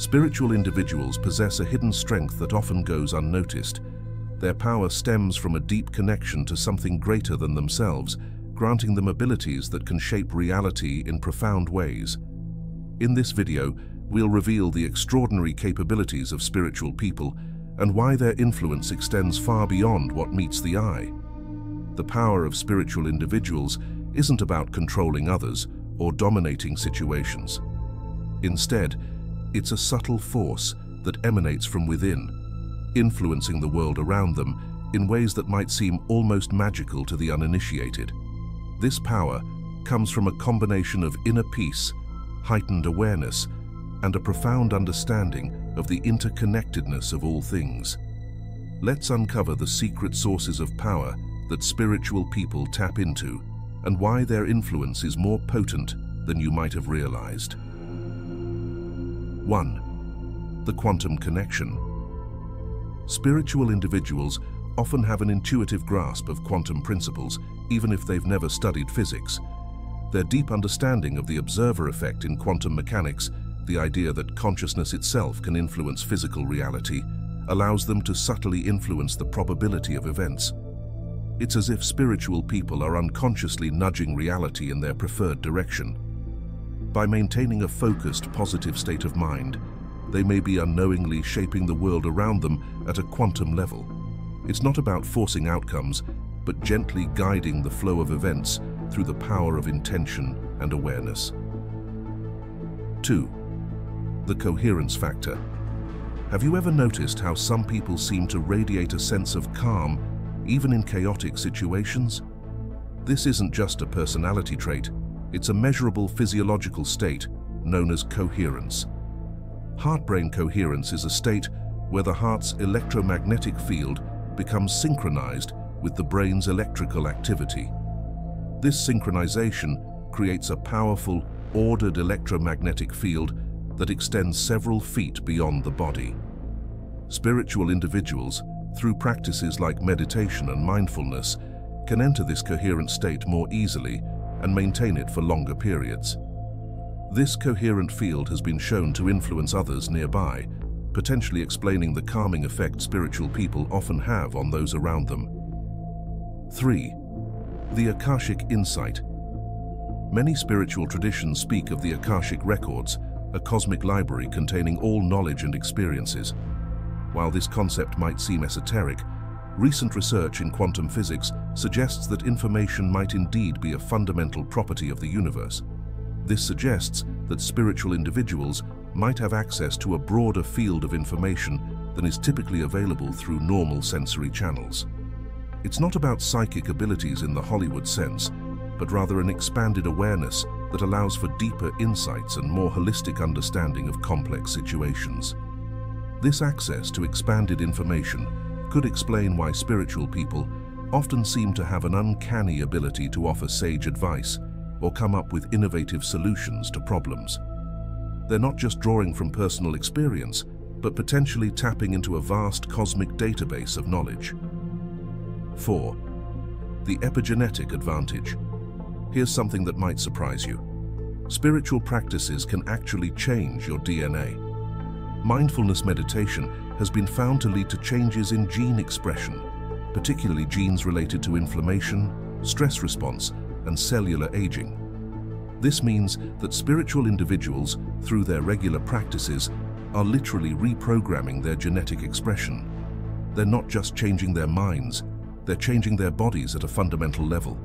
Spiritual individuals possess a hidden strength that often goes unnoticed. Their power stems from a deep connection to something greater than themselves, granting them abilities that can shape reality in profound ways. In this video, we'll reveal the extraordinary capabilities of spiritual people and why their influence extends far beyond what meets the eye. The power of spiritual individuals isn't about controlling others or dominating situations. Instead, it's a subtle force that emanates from within, influencing the world around them in ways that might seem almost magical to the uninitiated. This power comes from a combination of inner peace, heightened awareness, and a profound understanding of the interconnectedness of all things. Let's uncover the secret sources of power that spiritual people tap into and why their influence is more potent than you might have realized. 1. The quantum connection. Spiritual individuals often have an intuitive grasp of quantum principles, even if they've never studied physics. Their deep understanding of the observer effect in quantum mechanics, the idea that consciousness itself can influence physical reality, allows them to subtly influence the probability of events. It's as if spiritual people are unconsciously nudging reality in their preferred direction. By maintaining a focused, positive state of mind, they may be unknowingly shaping the world around them at a quantum level. It's not about forcing outcomes, but gently guiding the flow of events through the power of intention and awareness. 2. The coherence factor. Have you ever noticed how some people seem to radiate a sense of calm, even in chaotic situations? This isn't just a personality trait, it's a measurable physiological state known as coherence. Heart-brain coherence is a state where the heart's electromagnetic field becomes synchronized with the brain's electrical activity. This synchronization creates a powerful, ordered electromagnetic field that extends several feet beyond the body. Spiritual individuals, through practices like meditation and mindfulness, can enter this coherent state more easily and maintain it for longer periods. This coherent field has been shown to influence others nearby, potentially explaining the calming effect spiritual people often have on those around them. 3. The Akashik Insight. Many spiritual traditions speak of the Akashic records, a cosmic library containing all knowledge and experiences. While this concept might seem esoteric, recent research in quantum physics suggests that information might indeed be a fundamental property of the universe. This suggests that spiritual individuals might have access to a broader field of information than is typically available through normal sensory channels. It's not about psychic abilities in the Hollywood sense, but rather an expanded awareness that allows for deeper insights and more holistic understanding of complex situations. This access to expanded information could explain why spiritual people often seem to have an uncanny ability to offer sage advice or come up with innovative solutions to problems. They're not just drawing from personal experience, but potentially tapping into a vast cosmic database of knowledge. 4. The Epigenetic Advantage. Here's something that might surprise you. Spiritual practices can actually change your DNA. Mindfulness meditation has been found to lead to changes in gene expression, particularly genes related to inflammation, stress response, and cellular aging. This means that spiritual individuals, through their regular practices, are literally reprogramming their genetic expression. They're not just changing their minds, they're changing their bodies at a fundamental level.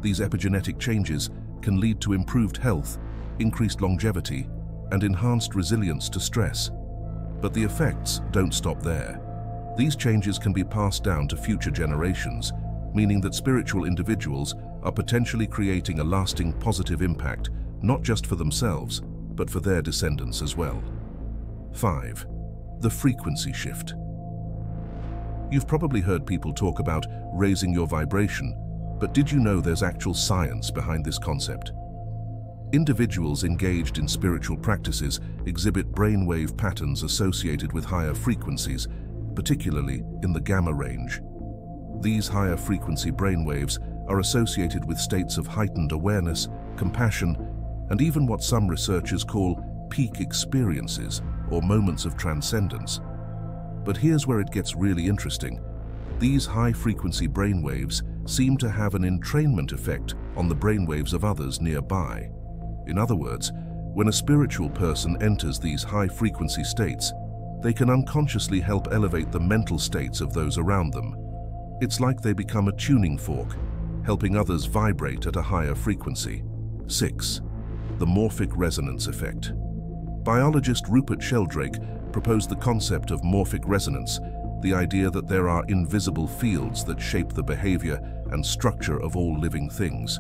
These epigenetic changes can lead to improved health, increased longevity, and enhanced resilience to stress. But the effects don't stop there. These changes can be passed down to future generations, meaning that spiritual individuals are potentially creating a lasting positive impact, not just for themselves, but for their descendants as well. 5. The frequency shift. You've probably heard people talk about raising your vibration, but did you know there's actual science behind this concept? Individuals engaged in spiritual practices exhibit brainwave patterns associated with higher frequencies, particularly in the gamma range. These higher frequency brainwaves are associated with states of heightened awareness, compassion, and even what some researchers call peak experiences, or moments of transcendence. But here's where it gets really interesting. These high-frequency brainwaves seem to have an entrainment effect on the brainwaves of others nearby. In other words, when a spiritual person enters these high-frequency states, they can unconsciously help elevate the mental states of those around them. It's like they become a tuning fork, helping others vibrate at a higher frequency. 6. The morphic resonance effect. Biologist Rupert Sheldrake proposed the concept of morphic resonance, the idea that there are invisible fields that shape the behavior and structure of all living things.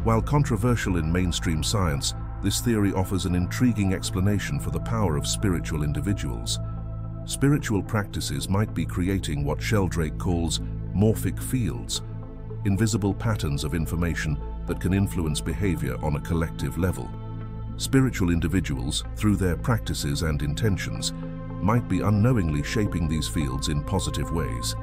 While controversial in mainstream science, this theory offers an intriguing explanation for the power of spiritual individuals. Spiritual practices might be creating what Sheldrake calls morphic fields, invisible patterns of information that can influence behavior on a collective level. Spiritual individuals, through their practices and intentions, might be unknowingly shaping these fields in positive ways.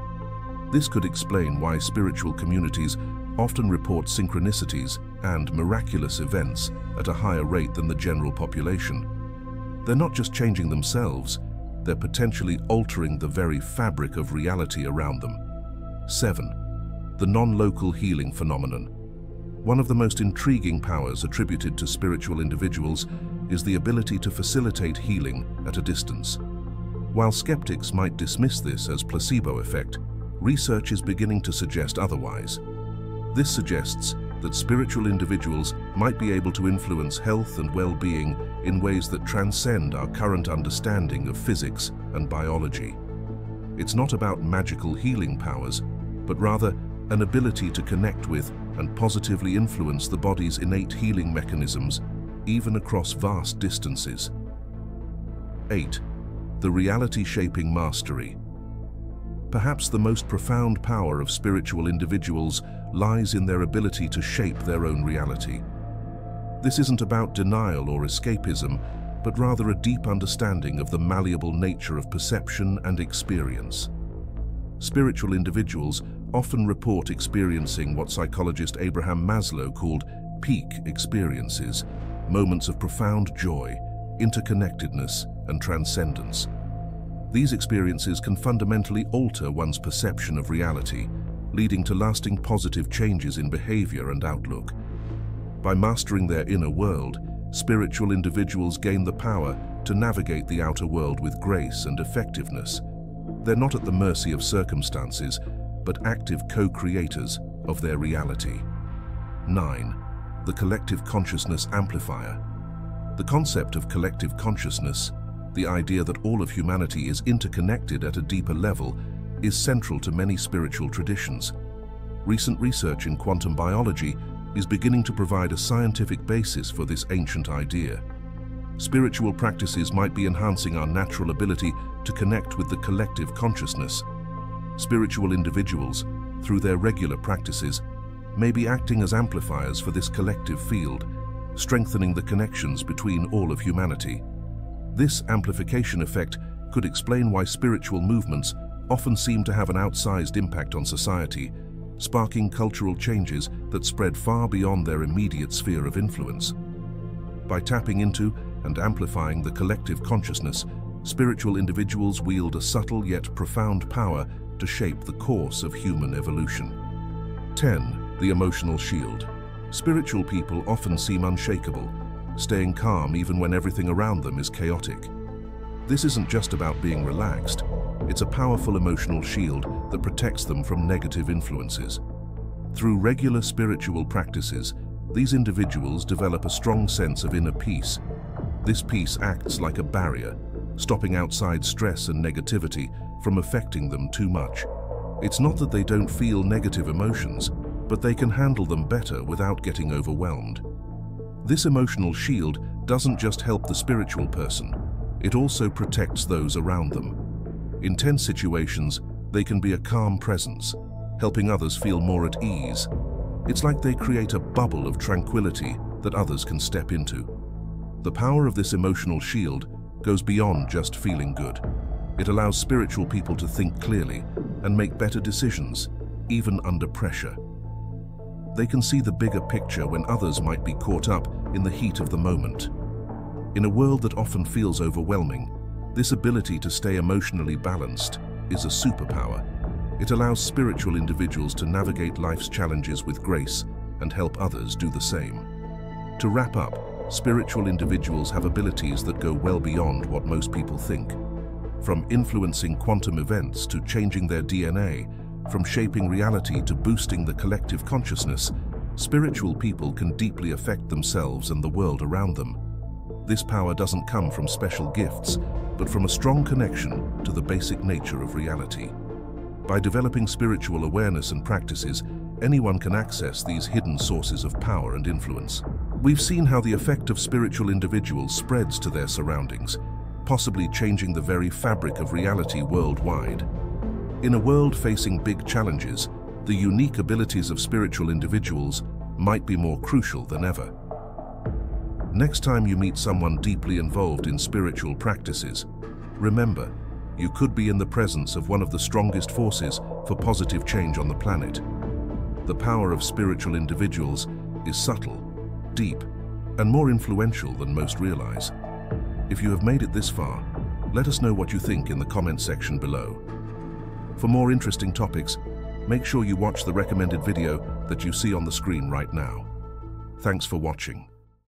This could explain why spiritual communities often report synchronicities and miraculous events at a higher rate than the general population. They're not just changing themselves, they're potentially altering the very fabric of reality around them. 7. The non-local healing phenomenon. One of the most intriguing powers attributed to spiritual individuals is the ability to facilitate healing at a distance. While skeptics might dismiss this as placebo effect, research is beginning to suggest otherwise. This suggests that spiritual individuals might be able to influence health and well-being in ways that transcend our current understanding of physics and biology. It's not about magical healing powers, but rather an ability to connect with and positively influence the body's innate healing mechanisms, even across vast distances. 8. The reality-shaping mastery. Perhaps the most profound power of spiritual individuals lies in their ability to shape their own reality. This isn't about denial or escapism, but rather a deep understanding of the malleable nature of perception and experience. Spiritual individuals often report experiencing what psychologist Abraham Maslow called peak experiences, moments of profound joy, interconnectedness, and transcendence. These experiences can fundamentally alter one's perception of reality, leading to lasting positive changes in behavior and outlook. By mastering their inner world, spiritual individuals gain the power to navigate the outer world with grace and effectiveness. They're not at the mercy of circumstances, but active co-creators of their reality. 9. The collective consciousness amplifier. The concept of collective consciousness, the idea that all of humanity is interconnected at a deeper level, is central to many spiritual traditions. Recent research in quantum biology is beginning to provide a scientific basis for this ancient idea. Spiritual practices might be enhancing our natural ability to connect with the collective consciousness. Spiritual individuals, through their regular practices, may be acting as amplifiers for this collective field, strengthening the connections between all of humanity. This amplification effect could explain why spiritual movements often seem to have an outsized impact on society, sparking cultural changes that spread far beyond their immediate sphere of influence. By tapping into and amplifying the collective consciousness, spiritual individuals wield a subtle yet profound power to shape the course of human evolution. 10. The emotional shield. Spiritual people often seem unshakable, staying calm even when everything around them is chaotic. This isn't just about being relaxed, it's a powerful emotional shield that protects them from negative influences. Through regular spiritual practices, these individuals develop a strong sense of inner peace. This peace acts like a barrier, stopping outside stress and negativity from affecting them too much. It's not that they don't feel negative emotions, but they can handle them better without getting overwhelmed. This emotional shield doesn't just help the spiritual person, it also protects those around them. In tense situations, they can be a calm presence, helping others feel more at ease. It's like they create a bubble of tranquility that others can step into. The power of this emotional shield goes beyond just feeling good. It allows spiritual people to think clearly and make better decisions, even under pressure. They can see the bigger picture when others might be caught up in the heat of the moment. In a world that often feels overwhelming, this ability to stay emotionally balanced is a superpower. It allows spiritual individuals to navigate life's challenges with grace and help others do the same. To wrap up, spiritual individuals have abilities that go well beyond what most people think. From influencing quantum events to changing their DNA, from shaping reality to boosting the collective consciousness, spiritual people can deeply affect themselves and the world around them. This power doesn't come from special gifts, but from a strong connection to the basic nature of reality. By developing spiritual awareness and practices, anyone can access these hidden sources of power and influence. We've seen how the effect of spiritual individuals spreads to their surroundings, possibly changing the very fabric of reality worldwide. In a world facing big challenges, the unique abilities of spiritual individuals might be more crucial than ever. Next time you meet someone deeply involved in spiritual practices, remember, you could be in the presence of one of the strongest forces for positive change on the planet. The power of spiritual individuals is subtle, deep, and more influential than most realize. If you have made it this far, let us know what you think in the comment section below. For more interesting topics, make sure you watch the recommended video that you see on the screen right now. Thanks for watching.